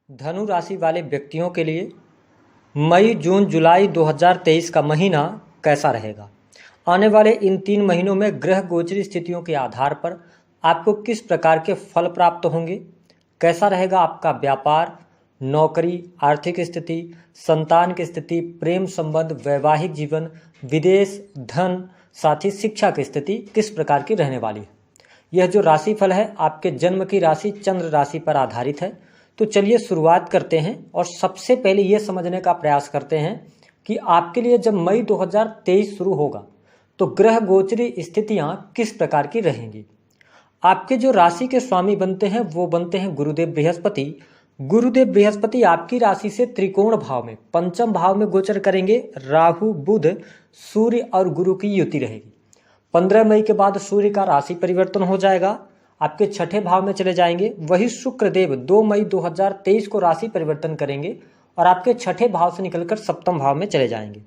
धनु राशि वाले व्यक्तियों के लिए मई, जून, जुलाई 2023 का महीना कैसा रहेगा। आने वाले इन 3 महीनों में ग्रह गोचरी स्थितियों के आधार पर आपको किस प्रकार के फल प्राप्त होंगे, कैसा रहेगा आपका व्यापार, नौकरी, आर्थिक स्थिति, संतान की स्थिति, प्रेम संबंध, वैवाहिक जीवन, विदेश, धन, साथ ही शिक्षा की स्थिति किस प्रकार की रहने वाली है। यह जो राशिफल है आपके जन्म की राशि चंद्र राशि पर आधारित है। तो चलिए शुरुआत करते हैं और सबसे पहले ये समझने का प्रयास करते हैं कि आपके लिए जब मई 2023 शुरू होगा तो ग्रह गोचरी स्थितियां किस प्रकार की रहेंगी। आपके जो राशि के स्वामी बनते हैं वो बनते हैं गुरुदेव बृहस्पति। गुरुदेव बृहस्पति आपकी राशि से त्रिकोण भाव में पंचम भाव में गोचर करेंगे। राहु, बुध, सूर्य और गुरु की युति रहेगी। 15 मई के बाद सूर्य का राशि परिवर्तन हो जाएगा, आपके छठे भाव में चले जाएंगे। वही शुक्रदेव 2 मई 2023 को राशि परिवर्तन करेंगे और आपके छठे भाव से निकलकर सप्तम भाव में चले जाएंगे।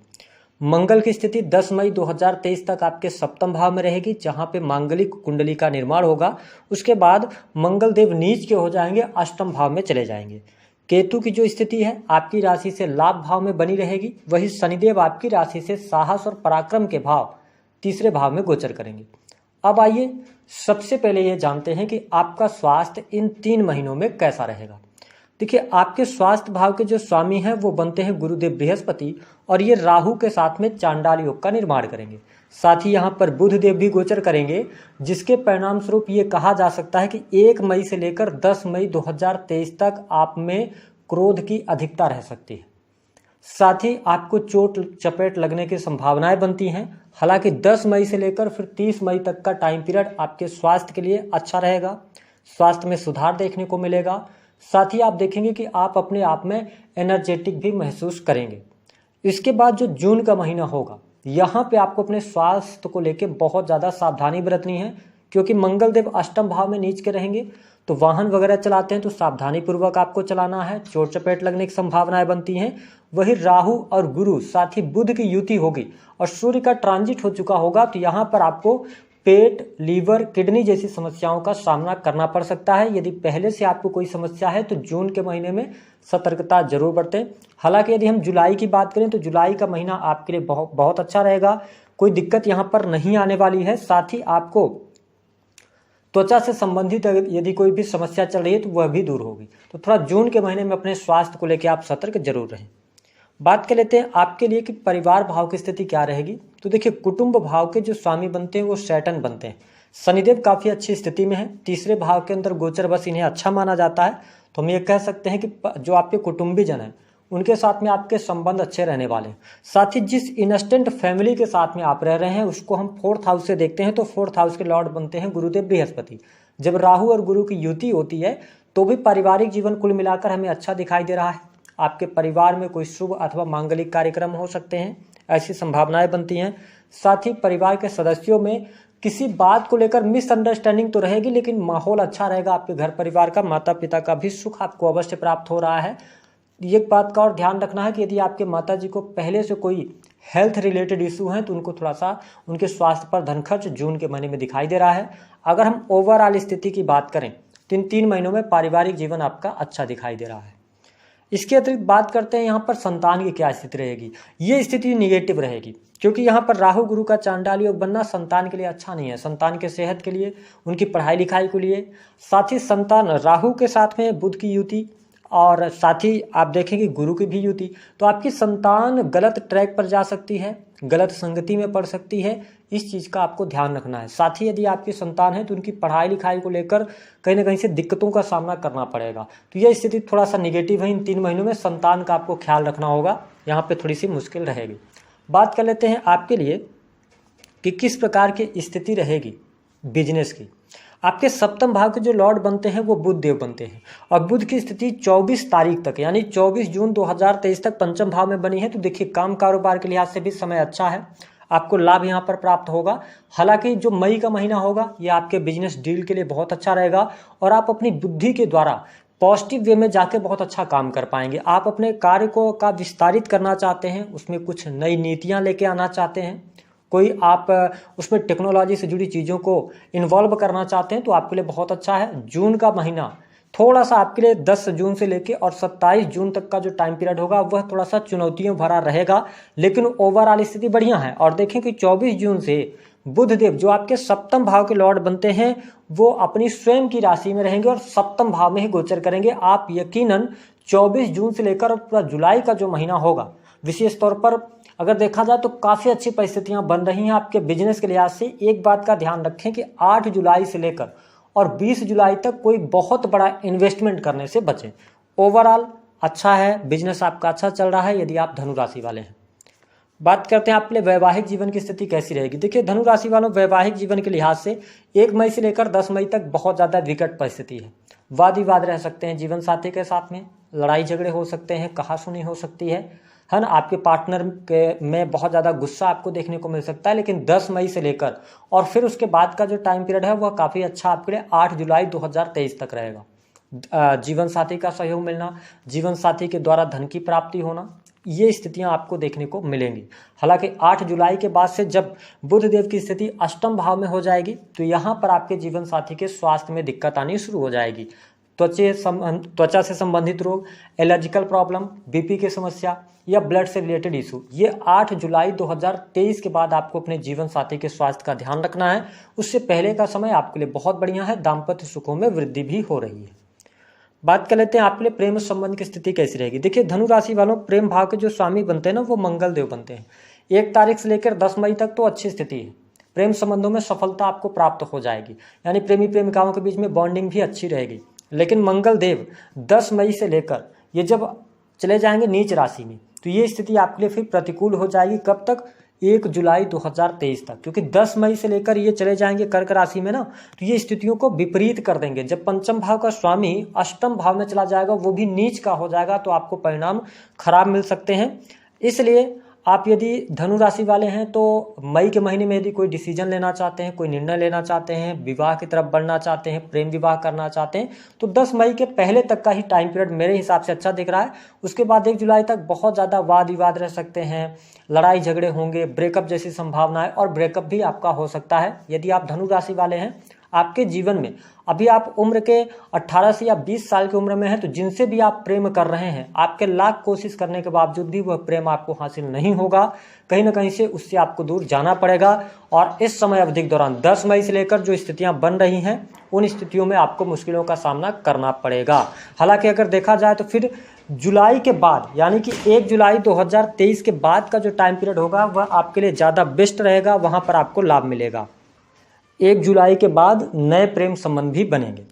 मंगल की स्थिति 10 मई 2023 तक आपके सप्तम भाव में रहेगी, जहां पे मांगलिक कुंडली का निर्माण होगा। उसके बाद मंगल देव नीच के हो जाएंगे, अष्टम भाव में चले जाएंगे। केतु की जो स्थिति है आपकी राशि से लाभ भाव में बनी रहेगी। वही शनिदेव आपकी राशि से साहस और पराक्रम के भाव तीसरे भाव में गोचर करेंगे। अब आइए सबसे पहले ये जानते हैं कि आपका स्वास्थ्य इन 3 महीनों में कैसा रहेगा। देखिए, आपके स्वास्थ्य भाव के जो स्वामी हैं वो बनते हैं गुरुदेव बृहस्पति और ये राहु के साथ में चांडाल योग का निर्माण करेंगे। साथ ही यहाँ पर बुध देव भी गोचर करेंगे, जिसके परिणाम स्वरूप ये कहा जा सकता है कि 1 मई से लेकर 10 मई 2023 तक आप में क्रोध की अधिकता रह सकती है। साथ ही आपको चोट चपेट लगने की संभावनाएं बनती हैं। हालांकि 10 मई से लेकर फिर 30 मई तक का टाइम पीरियड आपके स्वास्थ्य के लिए अच्छा रहेगा, स्वास्थ्य में सुधार देखने को मिलेगा। साथ ही आप देखेंगे कि आप अपने आप में एनर्जेटिक भी महसूस करेंगे। इसके बाद जो जून का महीना होगा, यहाँ पे आपको अपने स्वास्थ्य को लेकर बहुत ज़्यादा सावधानी बरतनी है, क्योंकि मंगल देव अष्टम भाव में नीच के रहेंगे। तो वाहन वगैरह चलाते हैं तो सावधानी पूर्वक आपको चलाना है, चोट चपेट लगने की संभावनाएं बनती हैं। वही राहु और गुरु साथ ही बुध की युति होगी और सूर्य का ट्रांजिट हो चुका होगा, तो यहाँ पर आपको पेट, लीवर, किडनी जैसी समस्याओं का सामना करना पड़ सकता है। यदि पहले से आपको कोई समस्या है तो जून के महीने में सतर्कता जरूर बरतें। हालांकि यदि हम जुलाई की बात करें तो जुलाई का महीना आपके लिए बहुत अच्छा रहेगा, कोई दिक्कत यहाँ पर नहीं आने वाली है। साथ ही आपको त्वचा से संबंधित यदि कोई भी समस्या चल रही है तो वह भी दूर होगी। तो थोड़ा जून के महीने में अपने स्वास्थ्य को लेकर आप सतर्क जरूर रहें। बात कर लेते हैं आपके लिए कि परिवार भाव की स्थिति क्या रहेगी। तो देखिए, कुटुंब भाव के जो स्वामी बनते हैं वो सैटर्न बनते हैं। शनिदेव काफ़ी अच्छी स्थिति में है, तीसरे भाव के अंदर गोचर, बस इन्हें अच्छा माना जाता है। तो हम ये कह सकते हैं कि जो आपके कुटुंबीजन हैं उनके साथ में आपके संबंध अच्छे रहने वाले हैं। साथ ही जिस इंस्टेंट फैमिली के साथ में आप रह रहे हैं उसको हम 4th हाउस से देखते हैं, तो 4th हाउस के लॉर्ड बनते हैं गुरुदेव बृहस्पति। जब राहु और गुरु की युति होती है तो भी पारिवारिक जीवन कुल मिलाकर हमें अच्छा दिखाई दे रहा है। आपके परिवार में कोई शुभ अथवा मांगलिक कार्यक्रम हो सकते हैं, ऐसी संभावनाएं बनती हैं। साथ ही परिवार के सदस्यों में किसी बात को लेकर मिसअंडरस्टैंडिंग तो रहेगी, लेकिन माहौल अच्छा रहेगा। आपके घर परिवार का, माता पिता का भी सुख आपको अवश्य प्राप्त हो रहा है। एक बात का और ध्यान रखना है कि यदि आपके माता जी को पहले से कोई हेल्थ रिलेटेड इशू हैं तो उनको थोड़ा सा उनके स्वास्थ्य पर धन खर्च जून के महीने में दिखाई दे रहा है। अगर हम ओवरऑल स्थिति की बात करें तो इन 3 महीनों में पारिवारिक जीवन आपका अच्छा दिखाई दे रहा है। इसके अतिरिक्त बात करते हैं यहाँ पर संतान की क्या स्थिति रहेगी। ये स्थिति निगेटिव रहेगी, क्योंकि यहाँ पर राहु गुरु का चांडाल योग बनना संतान के लिए अच्छा नहीं है। संतान के सेहत के लिए, उनकी पढ़ाई लिखाई के लिए, साथ ही संतान राहु के साथ में बुध की युति और साथ ही आप देखेंगे गुरु की भी युति, तो आपकी संतान गलत ट्रैक पर जा सकती है, गलत संगति में पड़ सकती है। इस चीज़ का आपको ध्यान रखना है। साथ ही यदि आपकी संतान है तो उनकी पढ़ाई लिखाई को लेकर कहीं ना कहीं से दिक्कतों का सामना करना पड़ेगा। तो यह स्थिति थोड़ा सा निगेटिव है। इन 3 महीनों में संतान का आपको ख्याल रखना होगा, यहाँ पे थोड़ी सी मुश्किल रहेगी। बात कर लेते हैं आपके लिए कि किस प्रकार की स्थिति रहेगी बिजनेस की। आपके सप्तम भाव के जो लॉर्ड बनते हैं वो बुध देव बनते हैं और बुध की स्थिति 24 तारीख तक यानी 24 जून 2023 तक पंचम भाव में बनी है। तो देखिए, काम कारोबार के लिहाज से भी समय अच्छा है, आपको लाभ यहाँ पर प्राप्त होगा। हालांकि जो मई का महीना होगा ये आपके बिजनेस डील के लिए बहुत अच्छा रहेगा और आप अपनी बुद्धि के द्वारा पॉजिटिव वे में जाके बहुत अच्छा काम कर पाएंगे। आप अपने कार्य को का विस्तारित करना चाहते हैं, उसमें कुछ नई नीतियाँ लेके आना चाहते हैं, कोई आप उसमें टेक्नोलॉजी से जुड़ी चीज़ों को इन्वॉल्व करना चाहते हैं तो आपके लिए बहुत अच्छा है। जून का महीना थोड़ा सा आपके लिए 10 जून से लेके और 27 जून तक का जो टाइम पीरियड होगा वह थोड़ा सा चुनौतियों भरा रहेगा, लेकिन ओवरऑल स्थिति बढ़िया है। और देखें कि 24 जून से बुधदेव जो आपके सप्तम भाव के लॉर्ड बनते हैं वो अपनी स्वयं की राशि में रहेंगे और सप्तम भाव में ही गोचर करेंगे। आप यकीनन 24 जून से लेकर पूरा जुलाई का जो महीना होगा, विशेष तौर पर अगर देखा जाए तो काफ़ी अच्छी परिस्थितियां बन रही हैं आपके बिजनेस के लिहाज से। एक बात का ध्यान रखें कि 8 जुलाई से लेकर और 20 जुलाई तक कोई बहुत बड़ा इन्वेस्टमेंट करने से बचें। ओवरऑल अच्छा है, बिजनेस आपका अच्छा चल रहा है यदि आप धनु राशि वाले हैं। बात करते हैं आपके लिए वैवाहिक जीवन की स्थिति कैसी रहेगी। देखिए धनु राशि वालों, वैवाहिक जीवन के लिहाज से 1 मई से लेकर 10 मई तक बहुत ज़्यादा विकट परिस्थिति है। वाद विवाद रह सकते हैं जीवन साथी के साथ में, लड़ाई झगड़े हो सकते हैं, कहासुनी हो सकती है ना। आपके पार्टनर के में बहुत ज़्यादा गुस्सा आपको देखने को मिल सकता है, लेकिन 10 मई से लेकर और फिर उसके बाद का जो टाइम पीरियड है वह काफ़ी अच्छा आपके लिए 8 जुलाई 2023 तक रहेगा। जीवन साथी का सहयोग मिलना, जीवन साथी के द्वारा धन की प्राप्ति होना, ये स्थितियां आपको देखने को मिलेंगी। हालांकि 8 जुलाई के बाद से जब बुध देव की स्थिति अष्टम भाव में हो जाएगी तो यहाँ पर आपके जीवन साथी के स्वास्थ्य में दिक्कत आनी शुरू हो जाएगी। त्वचा से संबंधित रोग, एलर्जिकल प्रॉब्लम, बीपी की समस्या या ब्लड से रिलेटेड इशू, ये 8 जुलाई 2023 के बाद आपको अपने जीवन साथी के स्वास्थ्य का ध्यान रखना है। उससे पहले का समय आपके लिए बहुत बढ़िया है, दाम्पत्य सुखों में वृद्धि भी हो रही है। बात कर लेते हैं आपके लिए प्रेम संबंध की स्थिति कैसी रहेगी। देखिए धनु राशि वालों, प्रेम भाव के जो स्वामी बनते हैं ना वो मंगल देव बनते हैं। 1 तारीख से लेकर 10 मई तक तो अच्छी स्थिति है, प्रेम संबंधों में सफलता आपको प्राप्त हो जाएगी, यानी प्रेमी प्रेमिकाओं के बीच में बॉन्डिंग भी अच्छी रहेगी। लेकिन मंगल देव 10 मई से लेकर ये जब चले जाएंगे नीच राशि में तो ये स्थिति आपके लिए फिर प्रतिकूल हो जाएगी। कब तक? 1 जुलाई 2023 तक, क्योंकि 10 मई से लेकर ये चले जाएंगे कर्क राशि में ना, तो ये स्थितियों को विपरीत कर देंगे। जब पंचम भाव का स्वामी अष्टम भाव में चला जाएगा, वो भी नीच का हो जाएगा, तो आपको परिणाम खराब मिल सकते हैं। इसलिए आप यदि धनु राशि वाले हैं तो मई के महीने में यदि कोई डिसीजन लेना चाहते हैं, कोई निर्णय लेना चाहते हैं, विवाह की तरफ बढ़ना चाहते हैं, प्रेम विवाह करना चाहते हैं, तो 10 मई के पहले तक का ही टाइम पीरियड मेरे हिसाब से अच्छा दिख रहा है। उसके बाद 1 जुलाई तक बहुत ज़्यादा वाद विवाद रह सकते हैं, लड़ाई झगड़े होंगे, ब्रेकअप जैसी संभावना है और ब्रेकअप भी आपका हो सकता है यदि आप धनु राशि वाले हैं। आपके जीवन में अभी आप उम्र के 18 से या 20 साल की उम्र में हैं, तो जिनसे भी आप प्रेम कर रहे हैं, आपके लाख कोशिश करने के बावजूद भी वह प्रेम आपको हासिल नहीं होगा। कहीं ना कहीं से उससे आपको दूर जाना पड़ेगा। और इस समय अवधि के दौरान 10 मई से लेकर जो स्थितियां बन रही हैं उन स्थितियों में आपको मुश्किलों का सामना करना पड़ेगा। हालांकि अगर देखा जाए तो फिर जुलाई के बाद, यानी कि 1 जुलाई 2023 के बाद का जो टाइम पीरियड होगा वह आपके लिए ज़्यादा बेस्ट रहेगा, वहाँ पर आपको लाभ मिलेगा। 1 जुलाई के बाद नए प्रेम संबंध भी बनेंगे।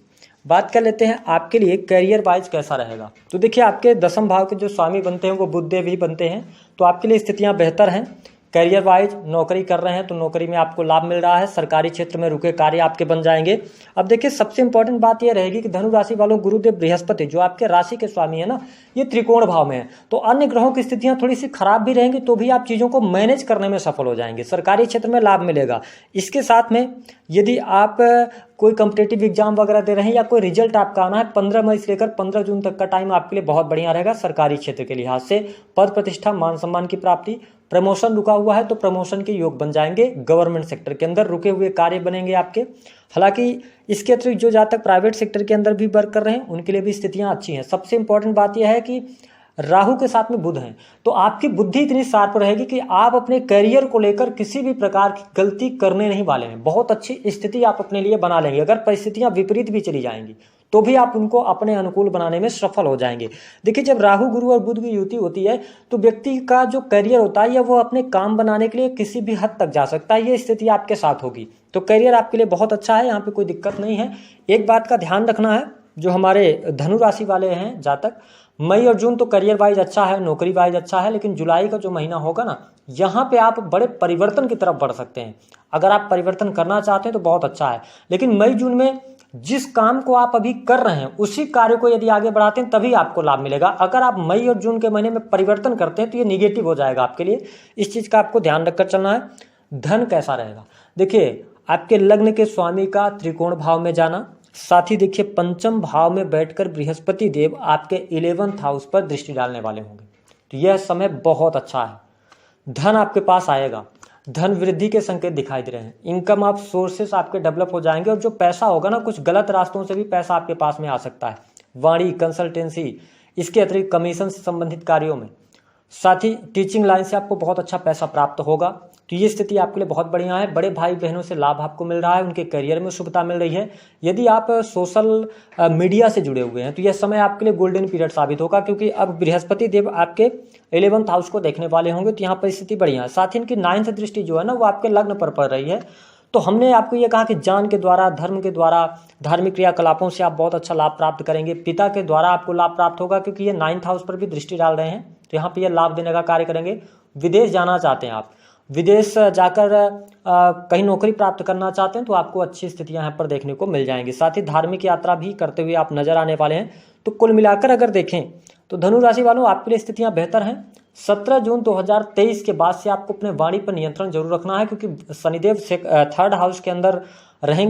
बात कर लेते हैं आपके लिए करियर वाइज कैसा रहेगा। तो देखिए आपके 10वें भाव के जो स्वामी बनते हैं वो बुध देव ही बनते हैं, तो आपके लिए स्थितियां बेहतर हैं। करियर वाइज नौकरी कर रहे हैं तो नौकरी में आपको लाभ मिल रहा है, सरकारी क्षेत्र में रुके कार्य आपके बन जाएंगे। अब देखिए सबसे इंपॉर्टेंट बात यह रहेगी कि धनु राशि वालों, गुरुदेव बृहस्पति जो आपके राशि के स्वामी है ना, ये त्रिकोण भाव में है, तो अन्य ग्रहों की स्थितियां थोड़ी सी खराब भी रहेंगी तो भी आप चीज़ों को मैनेज करने में सफल हो जाएंगे, सरकारी क्षेत्र में लाभ मिलेगा। इसके साथ में यदि आप कोई कॉम्पिटेटिव एग्जाम वगैरह दे रहे हैं या कोई रिजल्ट आपका आना है, 15 मई से लेकर 15 जून तक का टाइम आपके लिए बहुत बढ़िया रहेगा। सरकारी क्षेत्र के लिहाज से पद प्रतिष्ठा, मान सम्मान की प्राप्ति, प्रमोशन रुका हुआ है तो प्रमोशन के योग बन जाएंगे। गवर्नमेंट सेक्टर के अंदर रुके हुए कार्य बनेंगे आपके। हालांकि इसके अतिरिक्त जो जहाँ तक प्राइवेट सेक्टर के अंदर भी वर्क कर रहे हैं उनके लिए भी स्थितियाँ अच्छी हैं। सबसे इंपॉर्टेंट बात यह है कि राहु के साथ में बुध हैं, तो आपकी बुद्धि इतनी शार्प रहेगी कि आप अपने करियर को लेकर किसी भी प्रकार की गलती करने नहीं वाले हैं। बहुत अच्छी स्थिति आप अपने लिए बना लेंगे। अगर परिस्थितियां विपरीत भी चली जाएंगी तो भी आप उनको अपने अनुकूल बनाने में सफल हो जाएंगे। देखिए जब राहु, गुरु और बुध की युति होती है तो व्यक्ति का जो करियर होता है या वो अपने काम बनाने के लिए किसी भी हद तक जा सकता है। ये स्थिति आपके साथ होगी तो करियर आपके लिए बहुत अच्छा है, यहाँ पे कोई दिक्कत नहीं है। एक बात का ध्यान रखना है, जो हमारे धनु राशि वाले हैं, जातक, मई और जून तो करियर वाइज अच्छा है, नौकरी वाइज अच्छा है, लेकिन जुलाई का जो महीना होगा ना, यहाँ पे आप बड़े परिवर्तन की तरफ बढ़ सकते हैं। अगर आप परिवर्तन करना चाहते हैं तो बहुत अच्छा है, लेकिन मई जून में जिस काम को आप अभी कर रहे हैं उसी कार्य को यदि आगे बढ़ाते हैं तभी आपको लाभ मिलेगा। अगर आप मई और जून के महीने में परिवर्तन करते हैं तो ये निगेटिव हो जाएगा आपके लिए। इस चीज़ का आपको ध्यान रखकर चलना है। धन कैसा रहेगा, देखिए आपके लग्न के स्वामी का त्रिकोण भाव में जाना, साथ ही देखिए पंचम भाव में बैठकर बृहस्पति देव आपके 11th हाउस पर दृष्टि डालने वाले होंगे, तो यह समय बहुत अच्छा है। धन आपके पास आएगा, धन वृद्धि के संकेत दिखाई दे रहे हैं। इनकम आप सोर्सेस आपके डेवलप हो जाएंगे और जो पैसा होगा ना, कुछ गलत रास्तों से भी पैसा आपके पास में आ सकता है। वाणी, कंसल्टेंसी, इसके अतिरिक्त कमीशन से संबंधित कार्यों में, साथ ही टीचिंग लाइन से आपको बहुत अच्छा पैसा प्राप्त होगा। तो ये स्थिति आपके लिए बहुत बढ़िया है। बड़े भाई बहनों से लाभ आपको मिल रहा है, उनके करियर में शुभता मिल रही है। यदि आप सोशल मीडिया से जुड़े हुए हैं तो यह समय आपके लिए गोल्डन पीरियड साबित होगा, क्योंकि अब बृहस्पति देव आपके 11th हाउस को देखने वाले होंगे, तो यहाँ पर स्थिति बढ़िया है। साथ ही इनकी 9th दृष्टि जो है ना वो आपके लग्न पर पड़ रही है। तो हमने आपको ये कहा कि ज्ञान के द्वारा, धर्म के द्वारा, धार्मिक क्रियाकलापों से आप बहुत अच्छा लाभ प्राप्त करेंगे। पिता के द्वारा आपको लाभ प्राप्त होगा, क्योंकि ये 9th हाउस पर भी दृष्टि डाल रहे हैं, तो यहाँ पे ये लाभ देने का कार्य करेंगे। विदेश जाना चाहते हैं आप, विदेश जाकर कहीं नौकरी प्राप्त करना चाहते हैं, तो आपको अच्छी स्थितियां यहाँ पर देखने को मिल जाएंगी। साथ ही धार्मिक यात्रा भी करते हुए आप नजर आने वाले हैं। तो कुल मिलाकर अगर देखें तो धनु राशि वालों, आपके लिए स्थितियां बेहतर हैं। 17 जून 2023 के बाद से आपको अपने वाणी पर नियंत्रण जरूर रखना है, क्योंकि शनिदेव 3rd हाउस के अंदर रहेंगे।